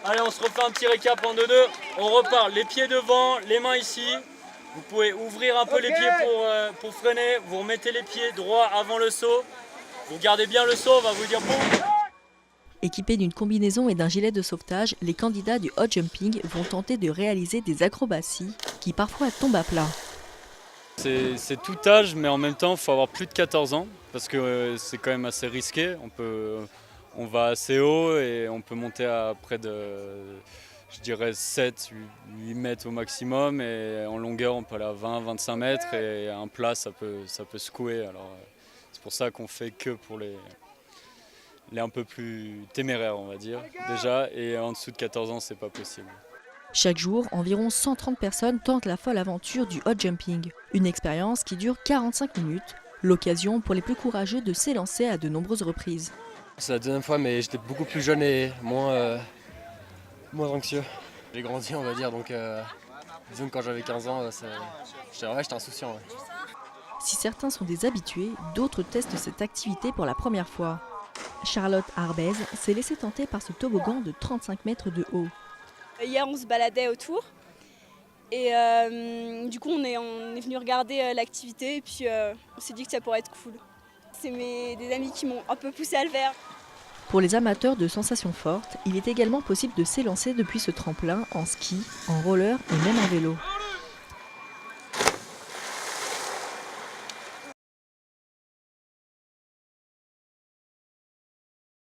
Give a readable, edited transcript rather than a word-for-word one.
Allez, on se refait un petit récap en 2-2. On repart, les pieds devant, les mains ici. Vous pouvez ouvrir un peu les pieds pour freiner. Vous remettez les pieds droits avant le saut. Vous gardez bien le saut, on va vous dire bon. Équipés d'une combinaison et d'un gilet de sauvetage, les candidats du hot jumping vont tenter de réaliser des acrobaties qui parfois tombent à plat. C'est tout âge, mais en même temps, il faut avoir plus de 14 ans parce que c'est quand même assez risqué. On va assez haut et on peut monter à près de, je dirais, 7-8 mètres au maximum. Et en longueur, on peut aller à 20-25 mètres et un plat, ça peut secouer. Alors, c'est pour ça qu'on fait que pour les un peu plus téméraires, on va dire, déjà. Et en dessous de 14 ans, c'est pas possible. Chaque jour, environ 130 personnes tentent la folle aventure du hot jumping. Une expérience qui dure 45 minutes, l'occasion pour les plus courageux de s'élancer à de nombreuses reprises. C'est la deuxième fois, mais j'étais beaucoup plus jeune et moins anxieux. J'ai grandi, on va dire, donc disons que quand j'avais 15 ans, j'étais insouciant. Ouais. Si certains sont des habitués, d'autres testent cette activité pour la première fois. Charlotte Arbez s'est laissée tenter par ce toboggan de 35 mètres de haut. Hier, on se baladait autour et du coup, on est venu regarder l'activité et puis on s'est dit que ça pourrait être cool. C'est des amis qui m'ont un peu poussé à le faire. Pour les amateurs de sensations fortes, il est également possible de s'élancer depuis ce tremplin en ski, en roller et même en vélo.